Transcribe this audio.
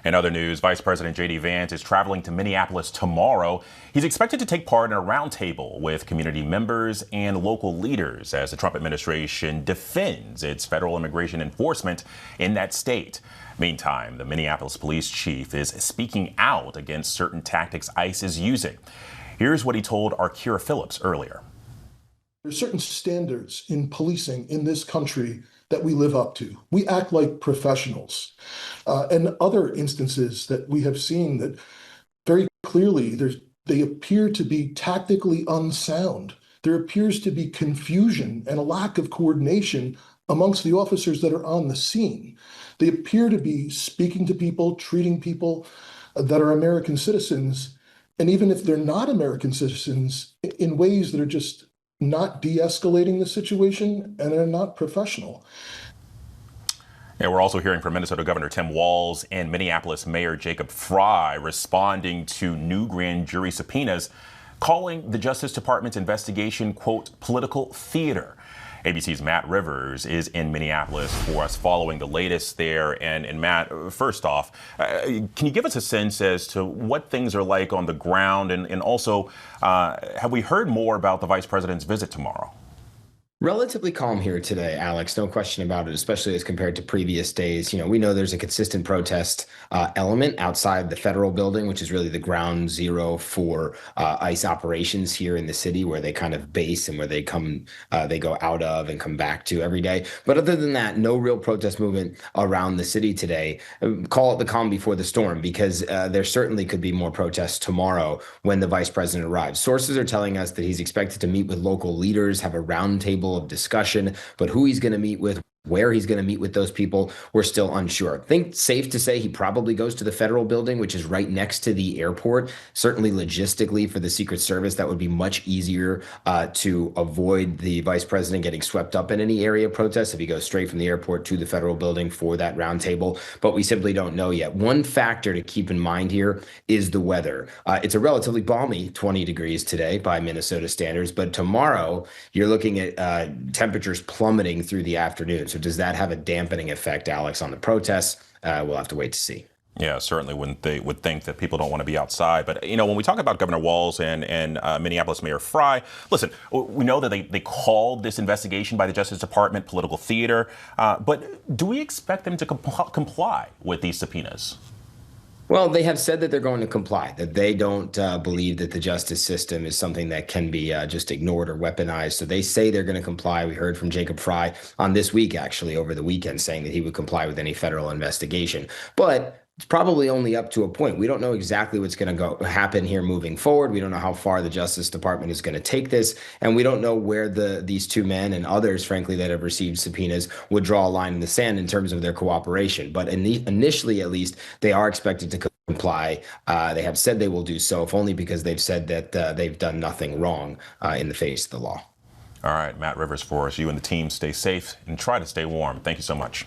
In other news, Vice President JD Vance is traveling to Minneapolis tomorrow. He's expected to take part in a roundtable with community members and local leaders as the Trump administration defends its federal immigration enforcement in that state. Meantime, the Minneapolis police chief is speaking out against certain tactics ICE is using. Here's what he told our Kira Phillips earlier. There are certain standards in policing in this country that we live up to. We act like professionals. And other instances that we have seen that very clearly they appear to be tactically unsound. There appears to be confusion and a lack of coordination amongst the officers that are on the scene. They appear to be speaking to people, treating people that are American citizens, and even if they're not American citizens, in ways that are just not de-escalating the situation and are not professional. Yeah, we're also hearing from Minnesota Governor Tim Walz and Minneapolis Mayor Jacob Frey responding to new grand jury subpoenas, calling the Justice Department's investigation, quote, political theater. ABC's Matt Rivers is in Minneapolis for us following the latest there. And Matt, first off, can you give us a sense as to what things are like on the ground? And also, have we heard more about the vice president's visit tomorrow? Relatively calm here today, Alex. No question about it, especially as compared to previous days. You know, we know there's a consistent protest element outside the federal building, which is really the ground zero for ICE operations here in the city, where they kind of base and where they come, they go out of and come back to every day. But other than that, no real protest movement around the city today. Call it the calm before the storm, because there certainly could be more protests tomorrow when the vice president arrives. Sources are telling us that he's expected to meet with local leaders, have a roundtable of discussion, but who he's going to meet with, where he's going to meet with those people, we're still unsure. I think safe to say he probably goes to the federal building, which is right next to the airport. Certainly logistically for the Secret Service, that would be much easier to avoid the vice president getting swept up in any area protests if he goes straight from the airport to the federal building for that roundtable. But we simply don't know yet. One factor to keep in mind here is the weather. It's a relatively balmy 20 degrees today by Minnesota standards, but tomorrow you're looking at temperatures plummeting through the afternoon. So does that have a dampening effect, Alex, on the protests? We'll have to wait to see. Yeah, certainly when they would think that people don't want to be outside. But, you know, when we talk about Governor Walz and Minneapolis Mayor Frey, listen, we know that they called this investigation by the Justice Department political theater. But do we expect them to comply with these subpoenas? Well, they have said that they're going to comply, that they don't believe that the justice system is something that can be just ignored or weaponized. So they say they're going to comply. We heard from Jacob Frey on this week, actually, over the weekend, saying that he would comply with any federal investigation. But it's probably only up to a point. We don't know exactly what's going to happen here moving forward. We don't know how far the Justice Department is going to take this, and we don't know where these two men and others, frankly, that have received subpoenas would draw a line in the sand in terms of their cooperation. But initially, at least, they are expected to comply. They have said they will do so, if only because they've said that they've done nothing wrong in the face of the law. All right, Matt Rivers for us. You and the team stay safe and try to stay warm. Thank you so much.